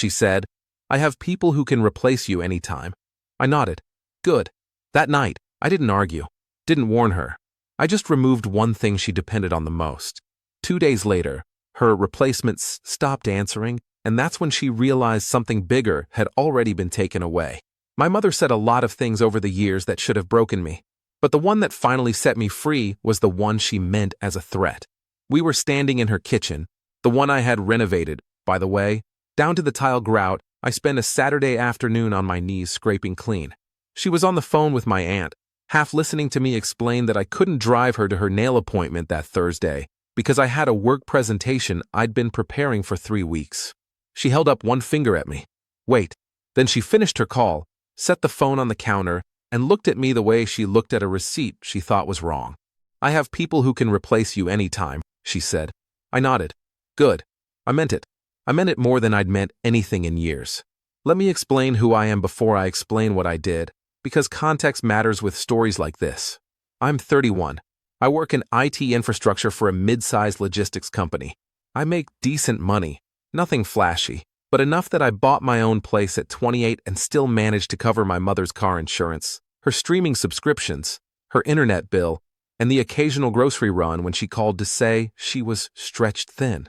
she said. "I have people who can replace you anytime." I nodded. Good. That night, I didn't argue, didn't warn her. I just removed one thing she depended on the most. 2 days later, her replacements stopped answering, and that's when she realized something bigger had already been taken away. My mother said a lot of things over the years that should have broken me, but the one that finally set me free was the one she meant as a threat. We were standing in her kitchen, the one I had renovated, by the way, down to the tile grout. I spent a Saturday afternoon on my knees scraping clean. She was on the phone with my aunt, half listening to me explain that I couldn't drive her to her nail appointment that Thursday because I had a work presentation I'd been preparing for 3 weeks. She held up one finger at me. Wait. Then she finished her call, set the phone on the counter, and looked at me the way she looked at a receipt she thought was wrong. "I have people who can replace you anytime," she said. I nodded. Good. I meant it. I meant it more than I'd meant anything in years. Let me explain who I am before I explain what I did, because context matters with stories like this. I'm 31. I work in IT infrastructure for a mid-sized logistics company. I make decent money, nothing flashy, but enough that I bought my own place at 28 and still managed to cover my mother's car insurance, her streaming subscriptions, her internet bill, and the occasional grocery run when she called to say she was stretched thin.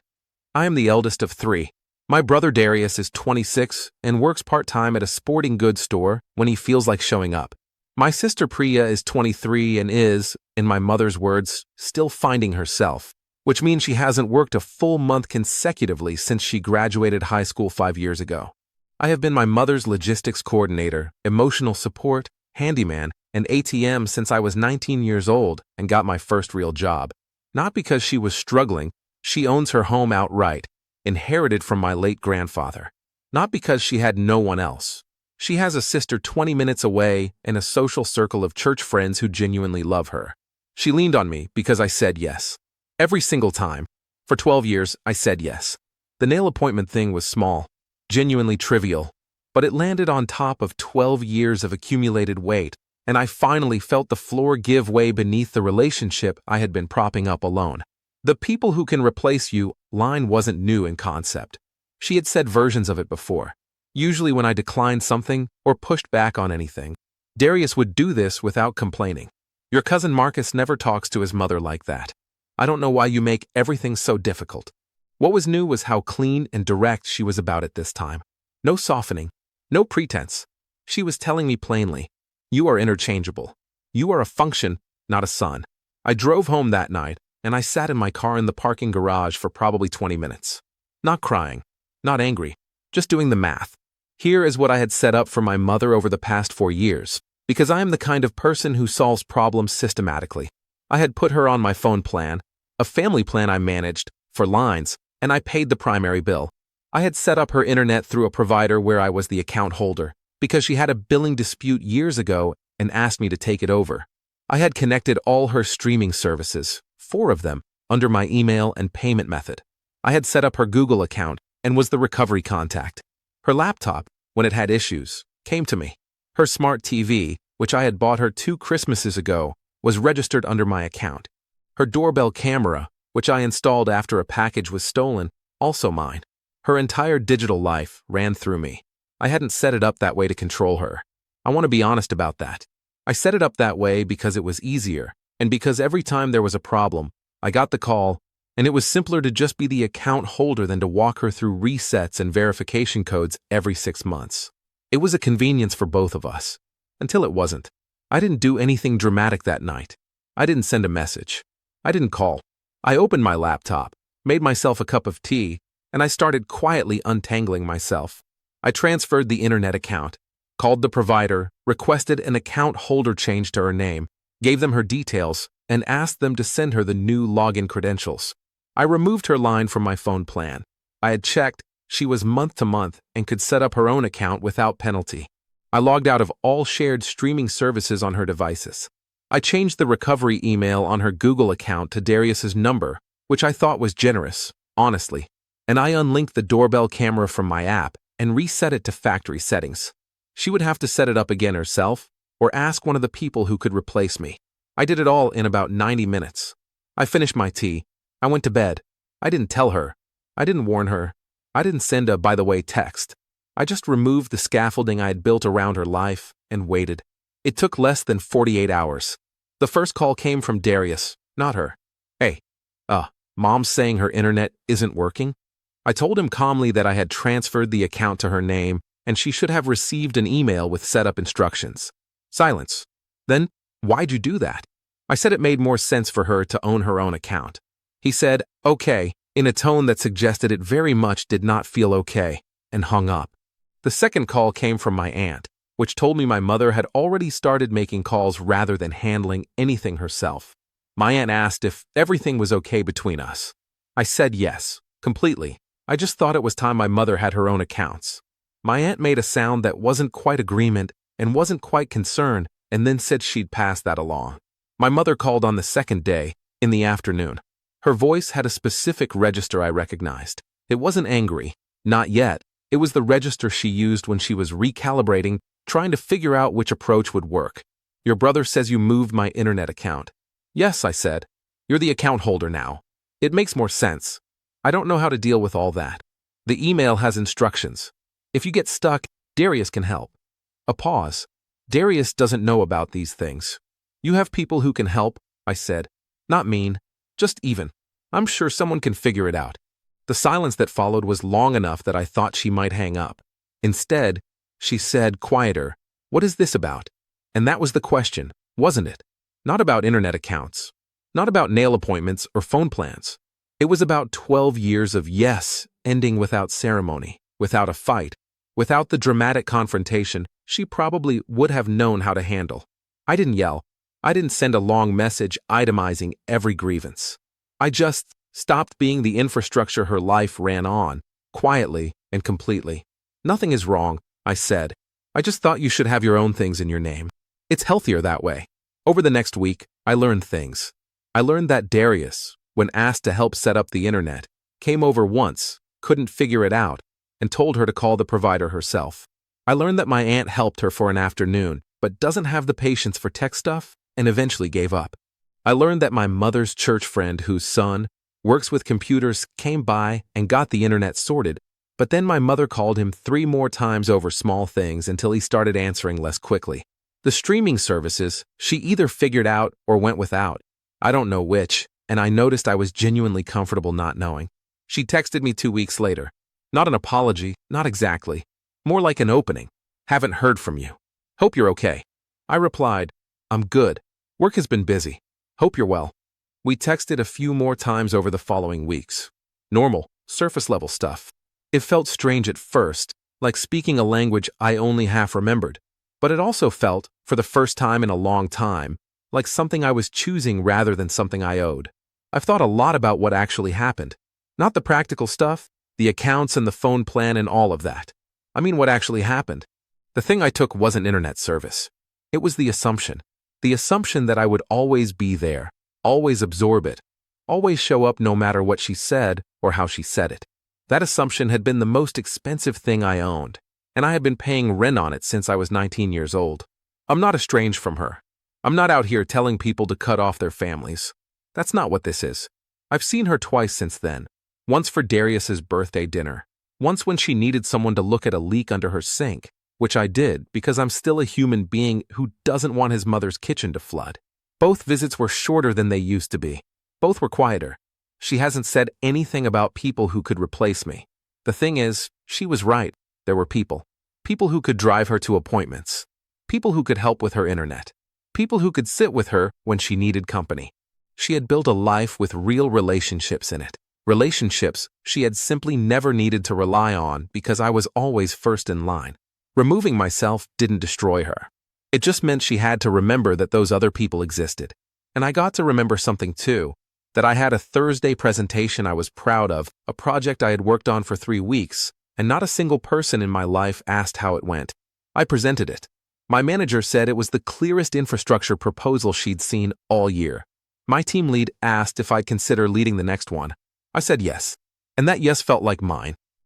I am the eldest of 3. My brother Darius is 26 and works part-time at a sporting goods store when he feels like showing up. My sister Priya is 23 and is, in my mother's words, still finding herself, which means she hasn't worked a full month consecutively since she graduated high school 5 years ago. I have been my mother's logistics coordinator, emotional support, handyman, and ATM since I was 19 years old and got my first real job. Not because she was struggling, she owns her home outright, inherited from my late grandfather. Not because she had no one else. She has a sister 20 minutes away and a social circle of church friends who genuinely love her. She leaned on me because I said yes. Every single time. For 12 years, I said yes. The nail appointment thing was small, genuinely trivial, but it landed on top of 12 years of accumulated weight, and I finally felt the floor give way beneath the relationship I had been propping up alone. The people who can replace you line wasn't new in concept. She had said versions of it before. Usually when I declined something or pushed back on anything, Darius would do this without complaining. Your cousin Marcus never talks to his mother like that. I don't know why you make everything so difficult. What was new was how clean and direct she was about it this time. No softening, no pretense. She was telling me plainly, you are interchangeable. You are a function, not a son. I drove home that night, and I sat in my car in the parking garage for probably 20 minutes. Not crying, not angry, just doing the math. Here is what I had set up for my mother over the past 4 years, because I am the kind of person who solves problems systematically. I had put her on my phone plan, a family plan I managed, for lines, and I paid the primary bill. I had set up her internet through a provider where I was the account holder, because she had a billing dispute years ago and asked me to take it over. I had connected all her streaming services, 4 of them, under my email and payment method. I had set up her Google account and was the recovery contact. Her laptop, when it had issues, came to me. Her smart TV, which I had bought her 2 Christmases ago, was registered under my account. Her doorbell camera, which I installed after a package was stolen, also mine. Her entire digital life ran through me. I hadn't set it up that way to control her. I want to be honest about that. I set it up that way because it was easier, and because every time there was a problem, I got the call, and it was simpler to just be the account holder than to walk her through resets and verification codes every 6 months. It was a convenience for both of us. Until it wasn't. I didn't do anything dramatic that night. I didn't send a message. I didn't call. I opened my laptop, made myself a cup of tea, and I started quietly untangling myself. I transferred the internet account, called the provider, requested an account holder change to her name, gave them her details, and asked them to send her the new login credentials. I removed her line from my phone plan. I had checked, she was month to month and could set up her own account without penalty. I logged out of all shared streaming services on her devices. I changed the recovery email on her Google account to Darius's number, which I thought was generous, honestly, and I unlinked the doorbell camera from my app and reset it to factory settings. She would have to set it up again herself or ask one of the people who could replace me. I did it all in about 90 minutes. I finished my tea. I went to bed. I didn't tell her. I didn't warn her. I didn't send a by the way text. I just removed the scaffolding I had built around her life and waited. It took less than 48 hours. The first call came from Darius, not her. Hey, Mom's saying her internet isn't working. I told him calmly that I had transferred the account to her name and she should have received an email with setup instructions. Silence. Then, why'd you do that? I said it made more sense for her to own her own account. He said, okay, in a tone that suggested it very much did not feel okay, and hung up. The second call came from my aunt, which told me my mother had already started making calls rather than handling anything herself. My aunt asked if everything was okay between us. I said yes, completely. I just thought it was time my mother had her own accounts. My aunt made a sound that wasn't quite agreement and wasn't quite concern, and then said she'd pass that along. My mother called on the second day, in the afternoon. Her voice had a specific register I recognized. It wasn't angry, not yet. It was the register she used when she was recalibrating, trying to figure out which approach would work. Your brother says you moved my internet account. Yes, I said. You're the account holder now. It makes more sense. I don't know how to deal with all that. The email has instructions. If you get stuck, Darius can help. A pause. Darius doesn't know about these things. You have people who can help, I said. Not mean, just even. I'm sure someone can figure it out. The silence that followed was long enough that I thought she might hang up. Instead, she said, quieter, what is this about? And that was the question, wasn't it? Not about internet accounts. Not about nail appointments or phone plans. It was about 12 years of yes, ending without ceremony, without a fight, without the dramatic confrontation she probably would have known how to handle. I didn't yell. I didn't send a long message itemizing every grievance. I just stopped being the infrastructure her life ran on, quietly and completely. Nothing is wrong, I said. I just thought you should have your own things in your name. It's healthier that way. Over the next week, I learned things. I learned that Darius, when asked to help set up the internet, came over once, couldn't figure it out, and told her to call the provider herself. I learned that my aunt helped her for an afternoon, but doesn't have the patience for tech stuff, and eventually gave up. I learned that my mother's church friend, whose son works with computers, came by and got the internet sorted, but then my mother called him 3 more times over small things until he started answering less quickly. The streaming services, she either figured out or went without. I don't know which, and I noticed I was genuinely comfortable not knowing. She texted me 2 weeks later. Not an apology, not exactly. More like an opening. Haven't heard from you. Hope you're okay. I replied, I'm good. Work has been busy. Hope you're well. We texted a few more times over the following weeks. Normal, surface-level stuff. It felt strange at first, like speaking a language I only half remembered. But it also felt, for the first time in a long time, like something I was choosing rather than something I owed. I've thought a lot about what actually happened. Not the practical stuff, the accounts and the phone plan and all of that. I mean what actually happened. The thing I took wasn't internet service. It was the assumption. The assumption that I would always be there, always absorb it, always show up no matter what she said or how she said it. That assumption had been the most expensive thing I owned, and I had been paying rent on it since I was 19 years old. I'm not estranged from her. I'm not out here telling people to cut off their families. That's not what this is. I've seen her twice since then. Once for Darius's birthday dinner. Once when she needed someone to look at a leak under her sink, which I did because I'm still a human being who doesn't want his mother's kitchen to flood. Both visits were shorter than they used to be. Both were quieter. She hasn't said anything about people who could replace me. The thing is, she was right. There were people. People who could drive her to appointments. People who could help with her internet. People who could sit with her when she needed company. She had built a life with real relationships in it. Relationships she had simply never needed to rely on because I was always first in line. Removing myself didn't destroy her. It just meant she had to remember that those other people existed. And I got to remember something too, that I had a Thursday presentation I was proud of, a project I had worked on for 3 weeks, and not a single person in my life asked how it went. I presented it. My manager said it was the clearest infrastructure proposal she'd seen all year. My team lead asked if I'd consider leading the next one. I said yes. And that yes felt like mine.